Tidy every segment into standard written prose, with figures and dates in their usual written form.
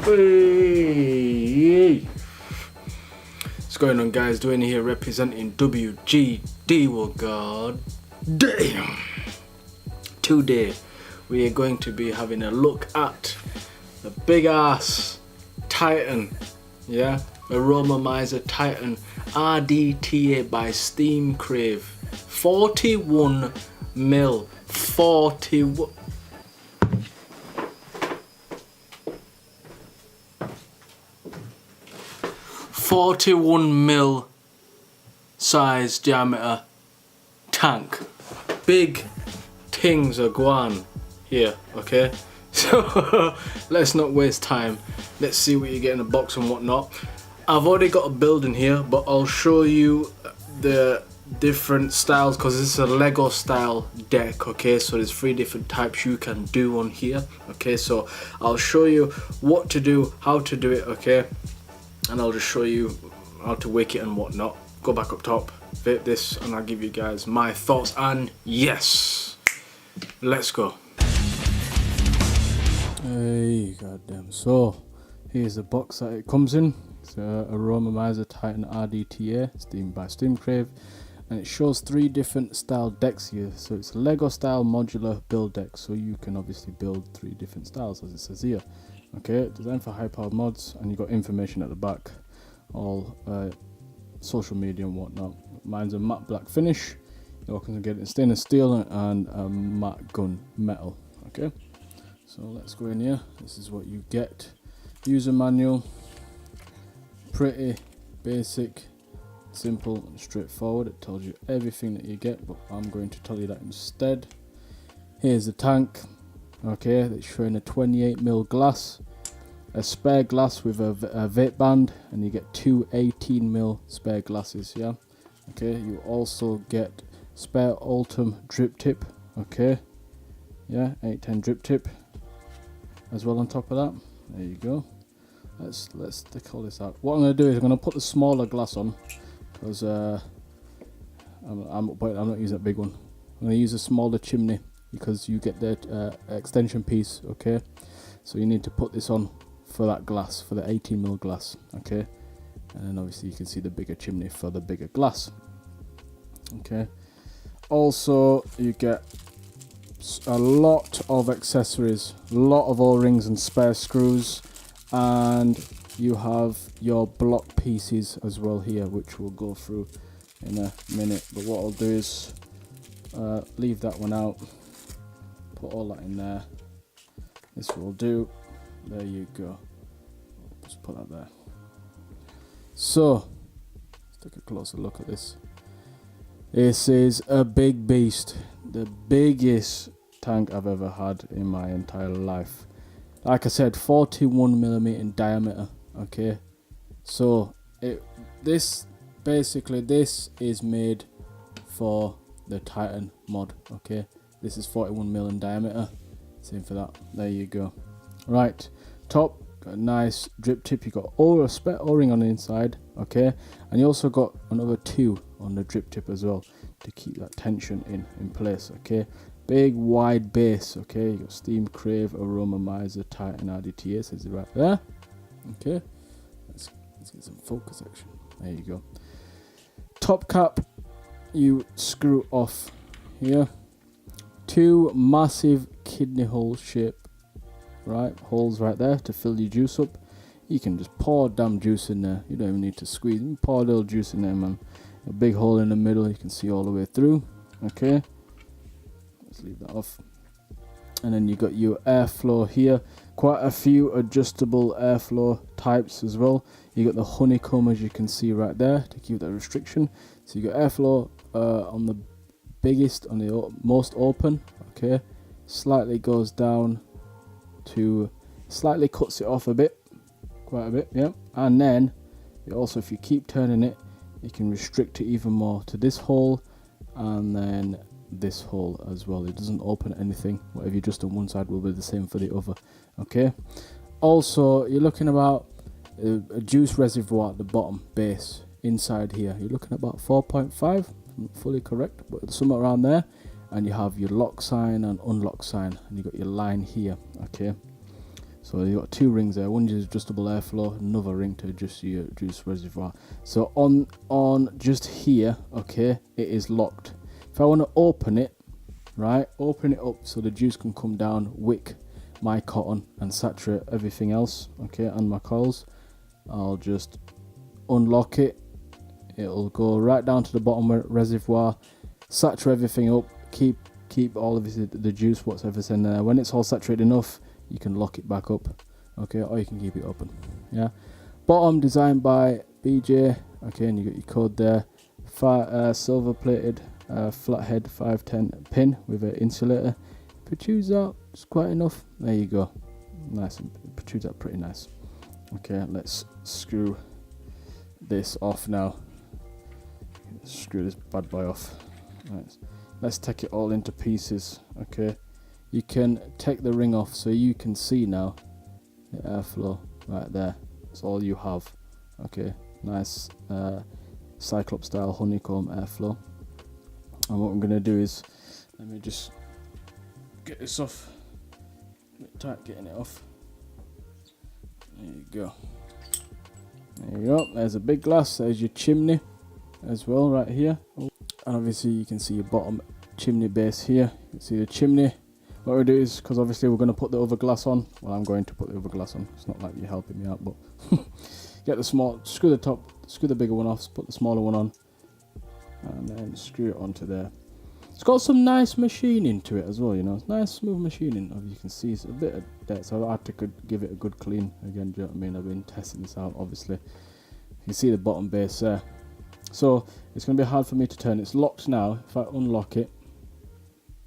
Hey. What's going on, guys? Doing here representing Wgd. Well, god damn. Today we are going to be having a look at the big ass Titan, yeah, Aromamizer Titan Rdta by Steam Crave, 41 mil, 41 mil size diameter tank. Big things are going here, okay? So let's not waste time. Let's see what you get in the box and whatnot. I've already got a build in here, but I'll show you the different styles because this is a Lego style deck, okay? So there's 3 different types you can do on here, okay? So I'll show you what to do, how to do it, okay? And I'll just show you how to wick it and whatnot. Go back up top, vape this, and I'll give you guys my thoughts. And yes, let's go. Hey, goddamn. So here's the box that it comes in. It's a Aromamizer Titan Rdta, Steam by Steam Crave, and it shows 3 different style decks here. So it's a Lego style modular build deck, so you can obviously build 3 different styles as it says here. Okay, designed for high powered mods, and you got information at the back, all social media and whatnot. Mine's a matte black finish. You can get it in stainless steel and a matte gun metal. Okay, so let's go in here. This is what you get. User manual, pretty basic, simple and straightforward. It tells you everything that you get, but I'm going to tell you that instead. Here's the tank. Okay, that's showing a 28 mil glass, a spare glass with a vape band, and you get 2 18 mil spare glasses. Yeah, okay, you also get spare Ultim drip tip. Okay, yeah, 810 drip tip as well on top of that. There you go. Let's take all this out. What I'm going to do is I'm going to put the smaller glass on because I'm not using that big one. I'm going to use a smaller chimney because you get the extension piece, okay? So you need to put this on for that glass, for the 18 mil glass, okay? And then obviously you can see the bigger chimney for the bigger glass, okay? Also, you get a lot of accessories, a lot of O-rings and spare screws, and you have your block pieces as well here, which we'll go through in a minute. But what I'll do is leave that one out, put all that in there. This will do. There you go. Just put that there. So let's take a closer look at this. This is a big beast, the biggest tank I've ever had in my entire life. Like I said, 41mm in diameter. Okay, so this is made for the Titan mod. Okay, this is 41mm in diameter. Same for that. There you go. Right, top, got a nice drip tip. You got a spare O-ring on the inside. Okay, and you also got another 2 on the drip tip as well to keep that tension in place. Okay, big wide base. Okay, you got Steam Crave Aromamizer Titan Rdta, says it right there. Okay, let's get some focus action. There you go. Top cap, you screw off here. 2 massive kidney hole shape, right, holes right there to fill your juice up. You can just pour damn juice in there. You don't even need to squeeze. You can pour a little juice in there, man. A big hole in the middle, you can see all the way through. Okay, let's leave that off. And then you got your airflow here. Quite a few adjustable airflow types as well. You got the honeycomb, as you can see right there, to keep that restriction. So you got airflow on the biggest, on the most open. Okay, slightly goes down to, slightly cuts it off a bit, quite a bit, yeah. And then you also, if you keep turning it, you can restrict it even more to this hole and then this hole as well. It doesn't open anything. Whatever you just on one side will be the same for the other. Okay, also you're looking about a juice reservoir at the bottom base inside here. You're looking at about 4.5, fully correct, but somewhere around there. And you have your lock sign and unlock sign, and you got your line here. Okay, So you've got 2 rings there. One is adjustable airflow, another ring to adjust your juice reservoir. So on just here, okay, it is locked. If I want to open it, right, open it up so the juice can come down, wick my cotton and saturate everything else, okay, and my coils, I'll just unlock it. It'll go right down to the bottom reservoir, saturate everything up, keep all of the juice, whatever's in there. When it's all saturated enough, you can lock it back up, okay, or you can keep it open. Yeah, bottom designed by BJ, okay, and you got your code there. Silver plated flathead 510 pin with an insulator. Protrudes out, it's quite enough. There you go, nice, and protrudes out pretty nice. Okay, let's screw this off now. Screw this bad boy off. Right. Let's take it all into pieces. Okay, you can take the ring off so you can see now the airflow right there. That's all you have. Okay, nice Cyclops style honeycomb airflow. And what I'm going to do is, let me just get this off. A bit tight getting it off. There you go. There you go. There's a big glass. There's your chimney as well right here. And obviously you can see your bottom chimney base here. You can see the chimney. What we do is, because obviously we're going to put the other glass on. Well, I'm going to put the other glass on. It's not like you're helping me out, but get the small, screw the top, screw the bigger one off, put the smaller one on, and then screw it onto there. It's got some nice machining to it as well, you know. It's nice smooth machining. As you can see, it's a bit of dirt, so I had to give it a good clean again. Do you know what I mean? I've been testing this out, obviously. You can see the bottom base there. So it's going to be hard for me to turn. It's locked now. If I unlock it,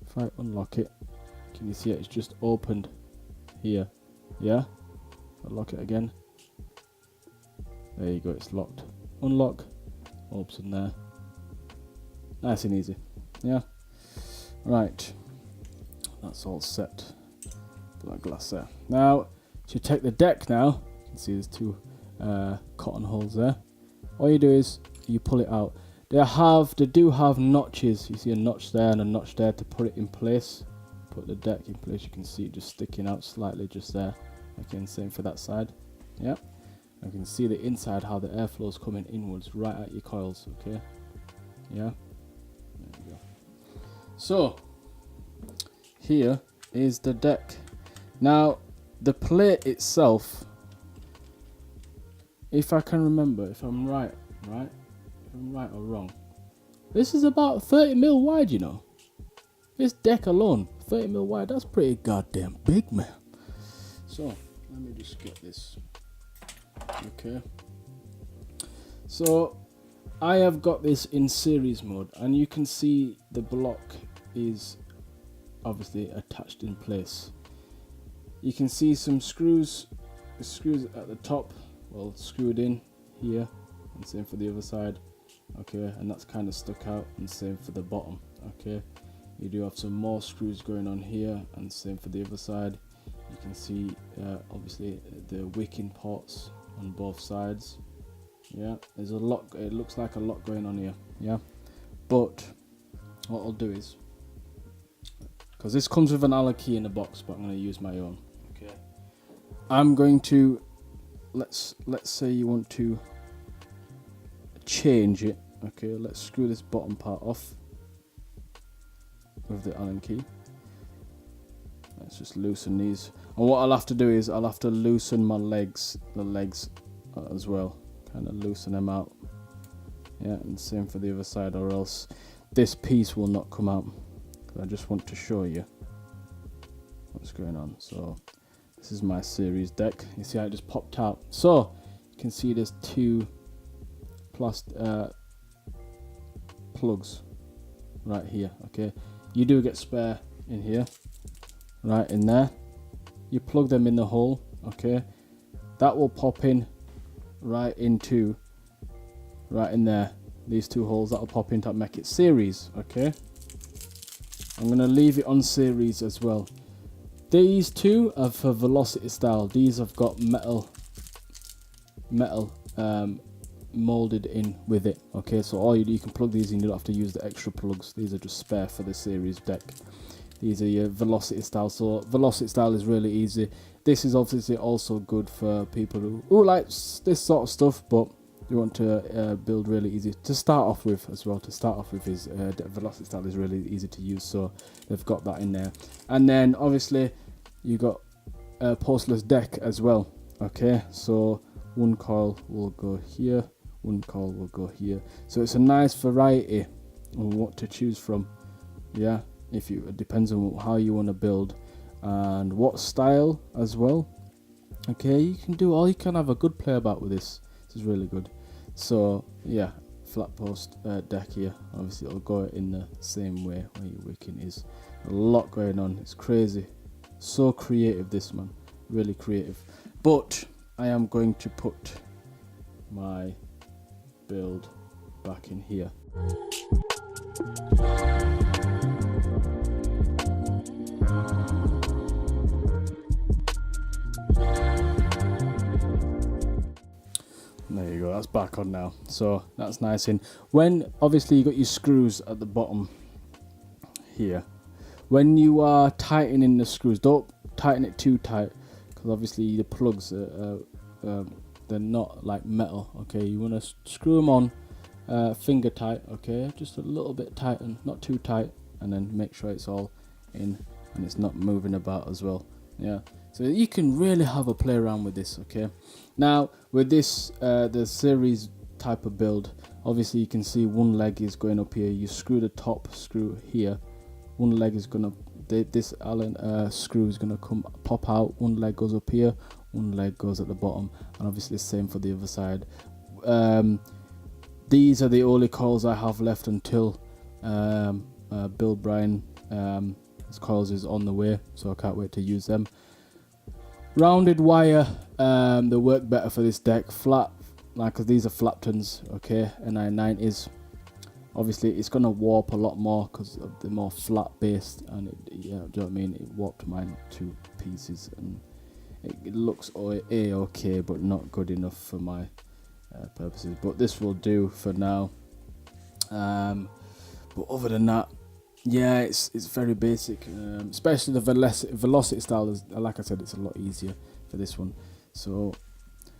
can you see it? It's just opened here. Yeah. If I lock it again. There you go. It's locked. Unlock. Open there. Nice and easy. Yeah. Right. That's all set. Put that glass there. Now, to take the deck now, you can see there's 2 cotton holes there. All you do is you pull it out. They do have notches. You see a notch there and a notch there to put it in place. Put the deck in place. You can see it just sticking out slightly just there. Again, same for that side. Yep. You can see the inside, how the airflow is coming inwards right at your coils. Okay. Yeah. There you go. So here is the deck. Now the plate itself, if I can remember, if I'm right or wrong, this is about 30 mil wide, you know. This deck alone, 30 mil wide, that's pretty goddamn big, man. So let me just get this. Okay, so I have got this in series mode, and you can see the block is obviously attached in place. You can see some screws, the screws at the top, well, screwed in here, and same for the other side. Okay, and that's kind of stuck out, and same for the bottom. Okay, you do have some more screws going on here, and same for the other side. You can see obviously the wicking ports on both sides. Yeah, there's a lot, it looks like a lot going on here. Yeah, but what I'll do is, because this comes with an Allen key in the box, but I'm going to use my own. Okay, I'm going to, let's say you want to change it. Okay, let's screw this bottom part off with the Allen key. Let's just loosen these, and what I'll have to do is I'll have to loosen my legs, the legs as well, kind of loosen them out. Yeah, and same for the other side, or else this piece will not come out. I just want to show you what's going on. So this is my series deck. You see how it just popped out. So you can see there's 2 plugs right here. Okay, you do get spare in here, right in there. You plug them in the hole. Okay, that will pop in right into right in there. These 2 holes that will pop in to make it series. Okay, I'm gonna leave it on series as well. These 2 are for velocity style. These have got metal molded in with it. Okay, so all you do, you can plug these in. You don't have to use the extra plugs. These are just spare for the series deck. These are your velocity style. So velocity style is really easy. This is obviously also good for people who like this sort of stuff, but you want to build really easy to start off with as well. To start off with is velocity style is really easy to use, so they've got that in there. And then obviously you got a pulseless deck as well. Okay, so one coil will go here, one coil will go here, so it's a nice variety on what to choose from. Yeah, if you, it depends on how you want to build and what style as well. Okay, you can have a good play about with this. This is really good. So yeah, flat post deck here, obviously it'll go in the same way where your wicking is. A lot going on, it's crazy, so creative this man, really creative. But I am going to put my build back in here. There you go, that's back on now, so that's nice in. When obviously you got your screws at the bottom here, when you are tightening the screws, don't tighten it too tight, because obviously the plugs they're not like metal. Okay, you want to screw them on finger tight, okay, just a little bit tighten, not too tight, and then make sure it's all in and it's not moving about as well. Yeah, so you can really have a play around with this. Okay, now with this the series type of build, obviously you can see one leg is going up here. You screw the top screw here, one leg is gonna, this Allen screw is gonna pop out, one leg goes up here, one leg goes at the bottom, and obviously the same for the other side. These are the only coils I have left until Bill Bryan his coils is on the way, so I can't wait to use them. Rounded wire, they work better for this deck. Flat, like, cause these are Flaptons, okay, NI90s. Obviously it's gonna warp a lot more because they're more flat based, and it, yeah, do you know what I mean? It warped mine to pieces, and it looks okay, but not good enough for my purposes. But this will do for now. But other than that, yeah, it's very basic, especially the velocity style is, like I said, it's a lot easier for this one. So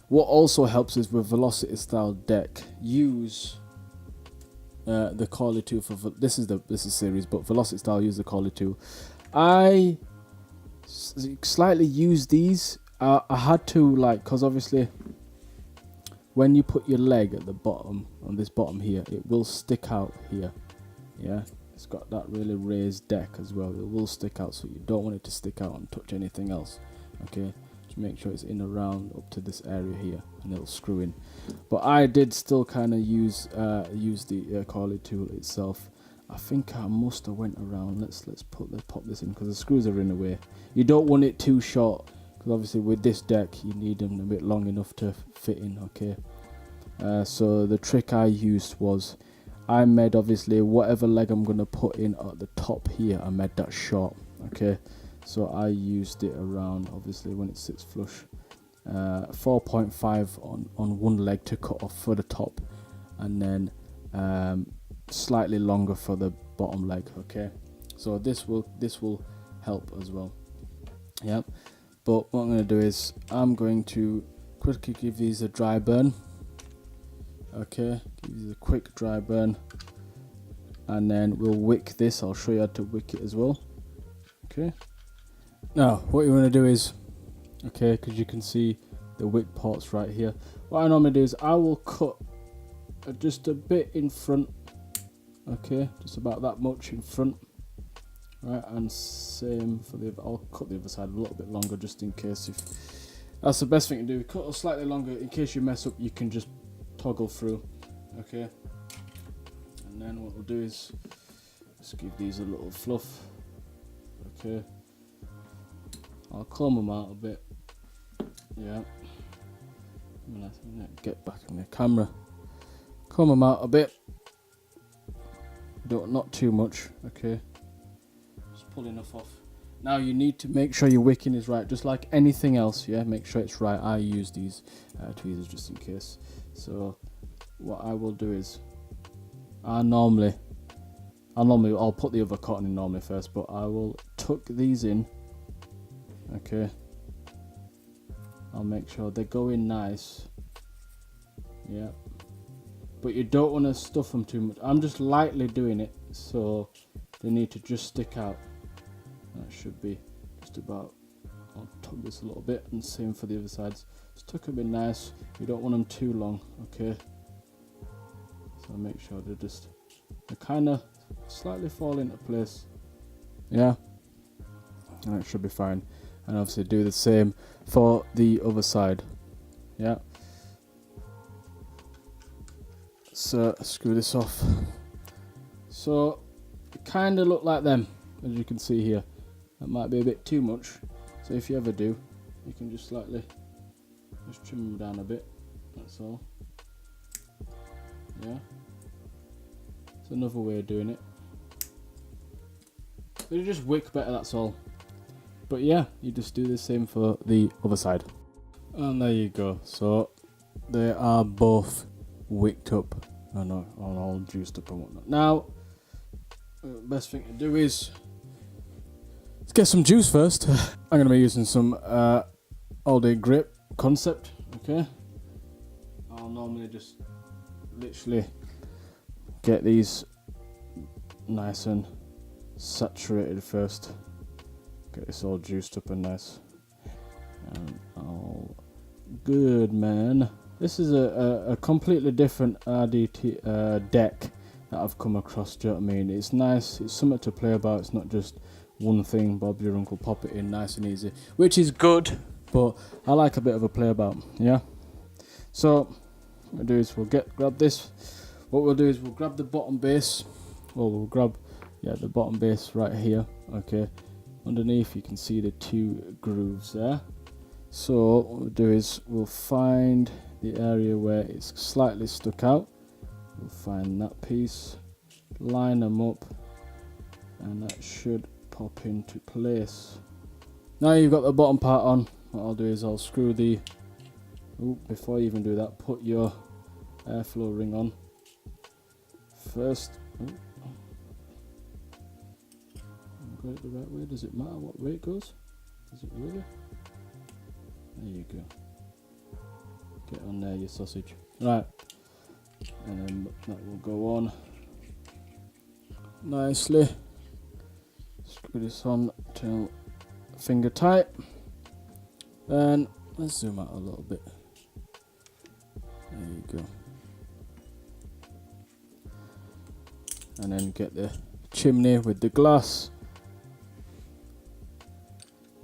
what also helps is with velocity style deck, use the Corley 2 for this is series, but velocity style, use the Corley 2. I slightly use these. I had to, like, because obviously when you put your leg at the bottom, on this bottom here, it will stick out here. Yeah, it's got that really raised deck as well. It will stick out, so you don't want it to stick out and touch anything else. Okay, just make sure it's in around up to this area here, and it'll screw in. But I did still kind of use the Corley tool itself. I think I must have went around. Let's pop this in, because the screws are in the way. You don't want it too short, because obviously with this deck you need them a bit long enough to fit in. Okay, so the trick I used was, I made obviously whatever leg I'm gonna put in at the top here, I made that short. Okay, so I used it around, obviously when it sits flush, 4.5 on one leg to cut off for the top, and then slightly longer for the bottom leg. Okay, so this will help as well. Yep. But what I'm going to do is I'm going to quickly give these a dry burn. Okay, give these a quick dry burn, and then we'll wick this. I'll show you how to wick it as well. Okay, now what you want to do is, okay, because you can see the wick ports right here, what I normally do is I will cut just a bit in front. Okay, just about that much in front. Right, and same for the other. I'll cut the other side a little bit longer, just in case. If that's the best thing to do, cut it slightly longer in case you mess up, you can just toggle through. Okay, and then what we'll do is just give these a little fluff. Okay, I'll comb them out a bit. Yeah, I'm gonna get back in the camera. Comb them out a bit, not too much. Okay, pull enough off. Now you need to make sure your wicking is right, just like anything else. Yeah, make sure it's right. I use these tweezers just in case. So what I will do is, I'll put the other cotton in normally first, but I will tuck these in. Okay, I'll make sure they go in nice. Yeah, but you don't want to stuff them too much. I'm just lightly doing it, so they need to just stick out. That should be just about. I'll tug this a little bit, and same for the other sides. Just tuck them in nice. You don't want them too long, okay? So make sure they kind of slightly fall into place. Yeah, and it should be fine. And obviously do the same for the other side. Yeah. So screw this off. So it kind of look like them, as you can see here. That might be a bit too much. So if you ever do, you can just slightly just trim them down a bit. That's all. Yeah. It's another way of doing it. They just wick better, that's all. But yeah, you just do the same for the other side. And there you go. So they are both wicked up and all juiced up and whatnot. Now, best thing to do is let's get some juice first. I'm going to be using some all-day grape concept. Okay. I'll normally just literally get these nice and saturated first. Get this all juiced up and nice. And all good, man. This is a completely different Rdta deck that I've come across. Do you know what I mean? It's nice. It's something to play about. It's not just one thing. Bob your uncle, pop it in, nice and easy, which is good. But I like a bit of a play about. Yeah. So what we'll do is we'll grab this. What we'll do is we'll grab the bottom base. Well, we'll grab the bottom base right here. Okay. Underneath you can see the two grooves there. So what we'll do is we'll find the area where it's slightly stuck out. We'll find that piece, line them up, and that should pop into place. Now you've got the bottom part on, what I'll do is I'll screw the, before you even do that, put your airflow ring on first. Got it the right way. Does it matter what way it goes? Does it really? There you go. Get on there, you sausage. Right, and then that will go on nicely. Screw this on till finger tight. Then let's zoom out a little bit. There you go. And then get the chimney with the glass.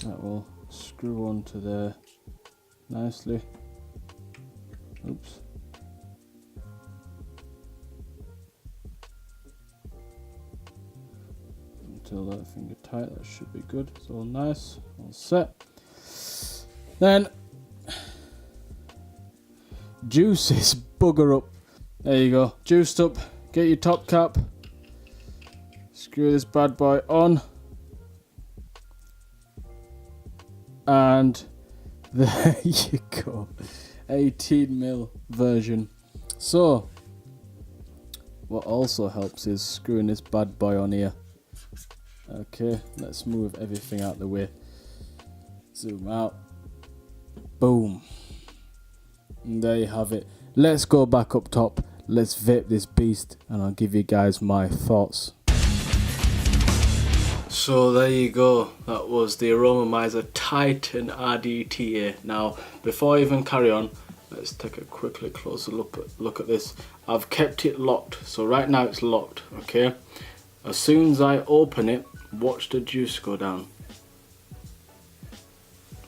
That will screw onto there nicely. Oops. Until that finger tight, that should be good. It's all nice, all set. Then juice this bugger up. There you go, juiced up. Get your top cap. Screw this bad boy on. And there you go, 18mm version. So what also helps is screwing this bad boy on here. Okay, let's move everything out the way. Zoom out. Boom. And there you have it. Let's go back up top. Let's vape this beast and I'll give you guys my thoughts. So there you go, that was the Aromamizer Titan Rdta. Now, before I even carry on, let's take a quickly closer look at this. I've kept it locked, so right now it's locked, okay? As soon as I open it, watch the juice go down.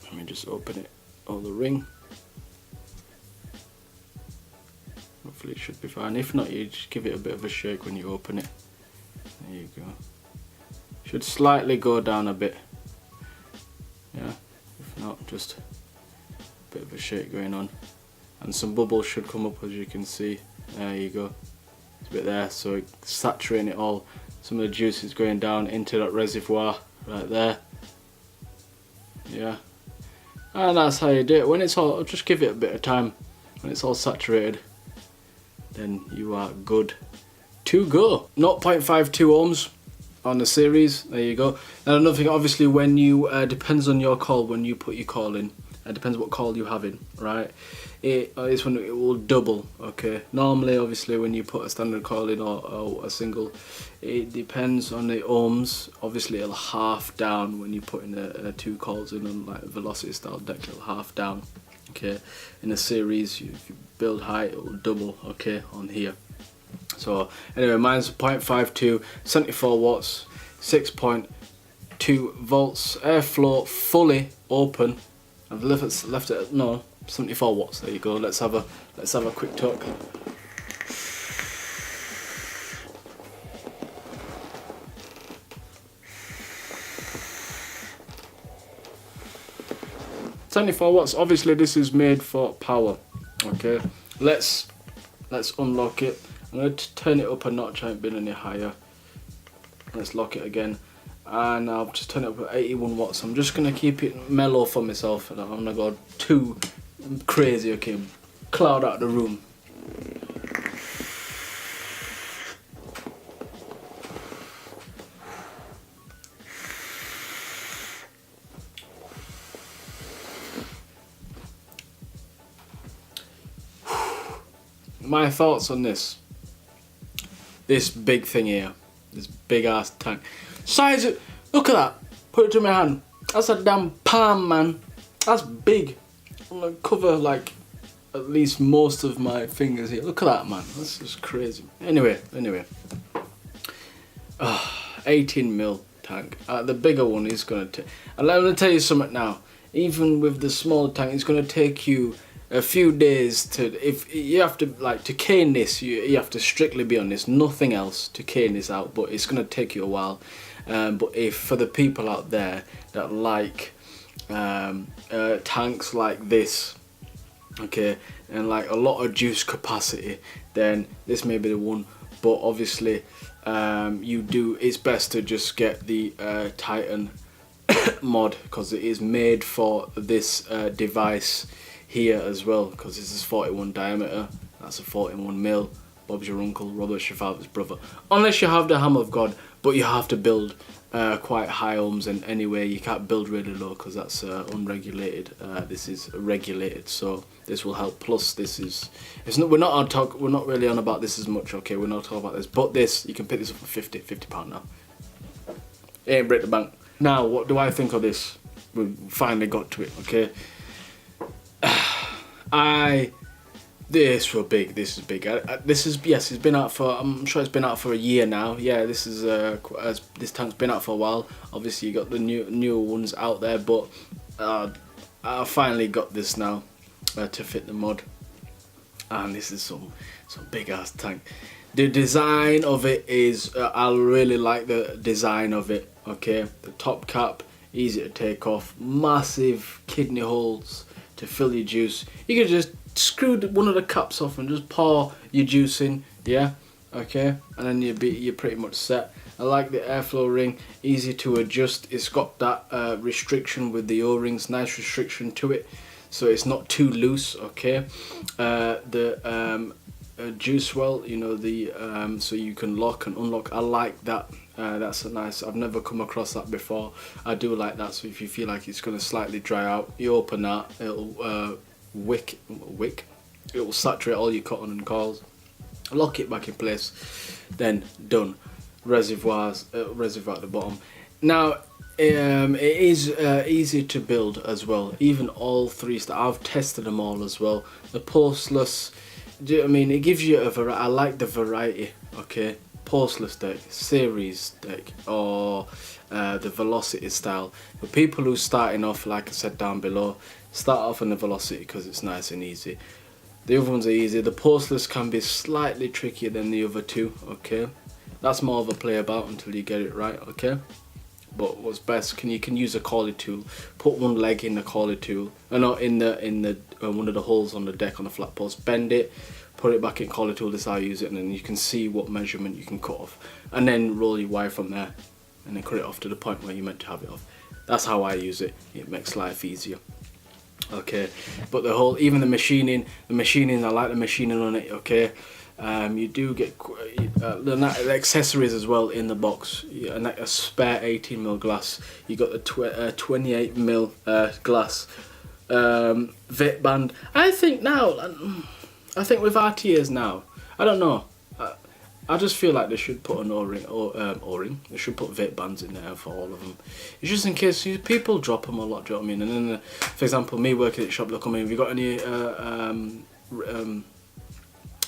Let me just open it on the ring. Hopefully it should be fine. If not, you just give it a bit of a shake when you open it. There you go. Should slightly go down a bit. Yeah, if not, just a bit of a shake going on. And some bubbles should come up, as you can see. There you go. It's a bit there, so it's saturating it all. Some of the juice is going down into that reservoir right there. Yeah. And that's how you do it. When it's all, just give it a bit of time. When it's all saturated, then you are good to go. 0.52 ohms on the series. There you go. And another thing, obviously, when you depends on your call when you put your call in. It depends what coil you're having, right? This one, it will double, okay? Normally, obviously, when you put a standard coil in or a single, it depends on the ohms. Obviously, it'll half down when you put in a 2 coils in on like a velocity style deck. It'll half down, okay? In a series, if you build high, it will double, okay, on here. So anyway, mine's 0.52, 74 watts, 6.2 volts, airflow fully open. I've left it at 74 watts. There you go. Let's have a quick talk. $74 Obviously, this is made for power. Okay, let's unlock it. I'm going to turn it up a notch. I haven't been any higher. Let's lock it again. And I'll just turn it up at 81 watts. I'm just going to keep it mellow for myself. And I'm going to go too crazy, okay? Cloud out the room. My thoughts on this big thing here, this big ass tank. Size it, look at that, put it to my hand. That's a damn palm, man. That's big. I'm gonna cover like at least most of my fingers here. Look at that, man. That's just crazy. Anyway, 18 mil tank. The bigger one is gonna take. And I'm gonna tell you something now. Even with the smaller tank, it's gonna take you a few days if you have to to cane this. You have to strictly be on this, nothing else to cane this out. But it's gonna take you a while. But if for the people out there that like tanks like this, okay, and like a lot of juice capacity, then this may be the one. But obviously, it's best to just get the Titan mod, because it is made for this device here as well, because this is 41 diameter, that's a 41 mil. Bob's your uncle, Robert's your father's brother. Unless you have the Hammer of God, but you have to build quite high ohms, and anyway you can't build really low because that's unregulated. This is regulated, so this will help. Plus this is, we're not really on about this as much, okay? We're not talking about this, but this, you can pick this up for 50 pound now. It ain't break the bank. Now, what do I think of this? We finally got to it, okay? This is big. This is been out for, I'm sure it's been out for a year now. Yeah, this is this tank's been out for a while. Obviously you got the newer ones out there, but I finally got this now to fit the mod, and this is some big ass tank. The design of it is, I really like the design of it, okay? The top cap, easy to take off, massive kidney holes to fill your juice. You can just screw one of the caps off and just pour your juice in, yeah, okay, and then you're pretty much set. I like the airflow ring, easy to adjust. It's got that restriction with the O-rings, nice restriction to it, so it's not too loose, okay. The juice well, you know, the so you can lock and unlock. I like that. That's a nice, I've never come across that before. I do like that. So if you feel like it's going to slightly dry out, you open that, it'll wick, it will saturate all your cotton and coils, lock it back in place, then done. Reservoir at the bottom. Now it is easy to build as well, even all three I've tested them all as well. The postless, I mean, it gives you a variety. I like the variety, okay. Postless deck, series deck, or the velocity style. For people who are starting off, like I said down below, start off on the velocity because it's nice and easy. The other ones are easy. The postless can be slightly trickier than the other two, okay. That's more of a play about until you get it right, okay. But what's best, you can use a collie tool. Put one leg in the collie tool, not in the one of the holes on the deck on the flat post. Bend it, put it back in collie tool. This is how I use it, and then you can see what measurement you can cut off, and then roll your wire from there, and then cut it off to the point where you meant to have it off. That's how I use it. It makes life easier. Okay, but even the machining, I like the machining on it. Okay. You do get the accessories as well in the box, and a spare 18mm glass. You got the 28mm glass vape band. I think with Rtas now, I don't know. I just feel like they should put an O-ring. They should put vape bands in there for all of them. It's just in case people drop them a lot. Do you know what I mean? And then, for example, me working at the shop, they'll come in. Have you got any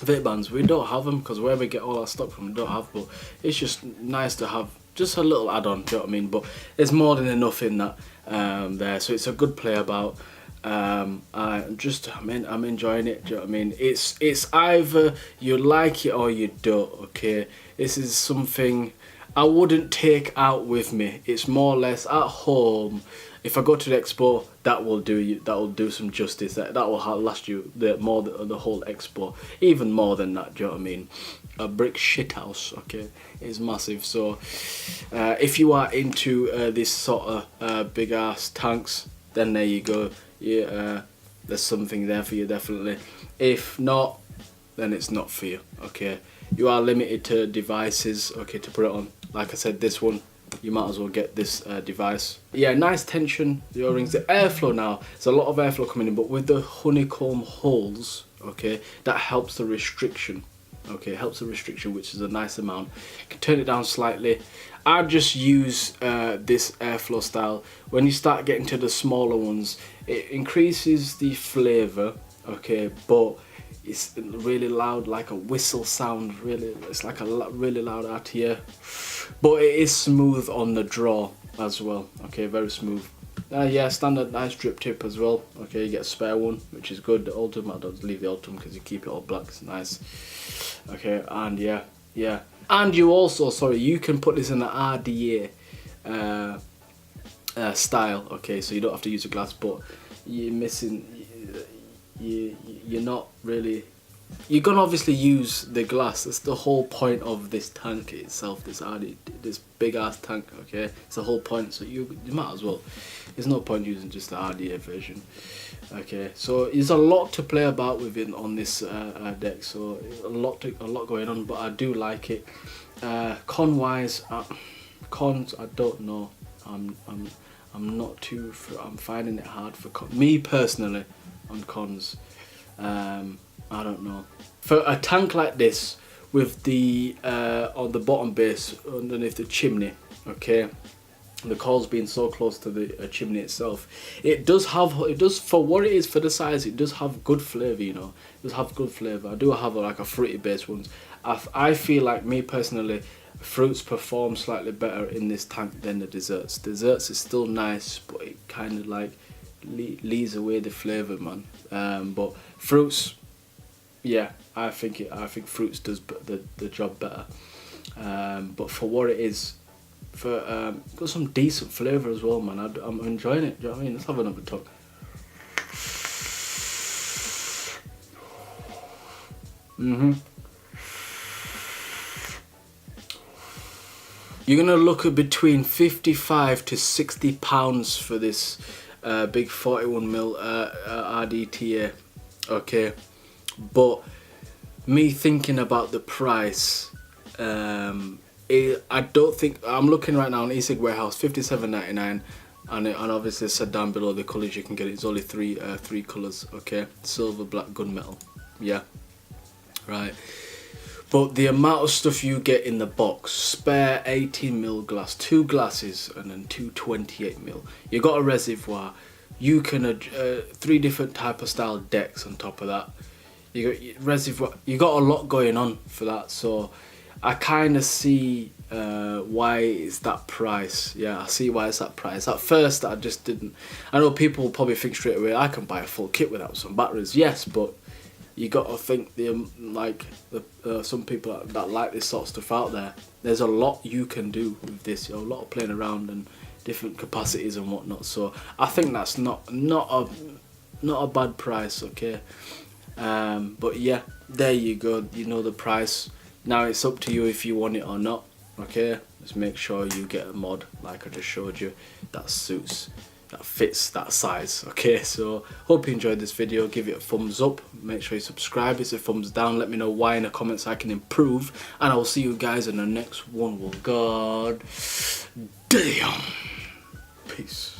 vape bands? We don't have them because where we get all our stock from, we don't have. But it's just nice to have just a little add-on. Do you know what I mean? But there's more than enough in that there, so it's a good play about. I'm enjoying it. Do you know what I mean? It's either you like it or you don't. Okay, this is something I wouldn't take out with me. It's more or less at home. If I go to the expo, that will do some justice. That will last you the whole expo, even more than that. Do you know what I mean? A brick shit house. Okay, is massive. So if you are into this sort of big ass tanks, then there you go. Yeah, there's something there for you, definitely. If not, then it's not for you. Okay, you are limited to devices. Okay, to put it on. Like I said, this one, you might as well get this device. Yeah, nice tension. The O-rings, the airflow now. There's a lot of airflow coming in, but with the honeycomb holes, okay, that helps the restriction. Okay, helps the restriction, which is a nice amount. You can turn it down slightly. I just use this airflow style. When you start getting to the smaller ones, it increases the flavour, okay, but it's really loud, like a whistle sound. Really, it's like a really loud Rta, but it is smooth on the draw as well. Okay, very smooth. Yeah, standard nice drip tip as well. Okay, you get a spare one, which is good. The Ultim, I don't leave the Ultim because you keep it all black. It's nice. Okay, and yeah. And you also, sorry, you can put this in the Rdta style. Okay, so you don't have to use a glass, but you're missing. You're not really. You're gonna obviously use the glass. That's the whole point of this tank itself. This big ass tank. Okay, it's the whole point. So you might as well. There's no point using just the Rdta version. Okay, so there's a lot to play about with it on this deck. So a lot going on, but I do like it. Con wise, cons, I don't know. I'm not too. I'm finding it hard for me personally on cons. I don't know. For a tank like this with the on the bottom base underneath the chimney, okay, the coals being so close to the chimney itself, it does for what it is, for the size, it does have good flavour, you know. It does have good flavour. I do have like a fruity based ones. I feel like, me personally, fruits perform slightly better in this tank than the desserts. Desserts is still nice, but it kind of like leaves away the flavour, man. But fruits, yeah, I think fruits does the job better. But for what it is, got some decent flavour as well, man. I'm enjoying it. Do you know what I mean? Let's have another talk. You're gonna look at between 55 to 60 pounds for this big 41mm Rdta. Okay, but me thinking about the price, I don't think, I'm looking right now on e-cig warehouse, $57.99, and obviously it said down below the colours you can get. It's only three colours. Okay, silver, black, gunmetal. Yeah, right. But the amount of stuff you get in the box, spare 18mm glass, 2 glasses, and then 2 28mm. You got a reservoir. You can 3 different type of style decks on top of that. You got reservoir. You got a lot going on for that. So I kind of see why it's that price. Yeah, I see why it's that price. At first, I just didn't. I know people will probably think straight away, I can buy a full kit without some batteries. Yes, but you got to think some people that like this sort of stuff out there. There's a lot you can do with this. A lot of playing around and different capacities and whatnot. So I think that's not a bad price. Okay, but yeah, there you go. You know the price. Now it's up to you if you want it or not. Okay, just make sure you get a mod like I just showed you that suits, that fits that size. Okay, so hope you enjoyed this video. Give it a thumbs up, make sure you subscribe. It's a thumbs down. Let me know why in the comments I can improve, and I will see you guys in the next one. Well, God damn, peace.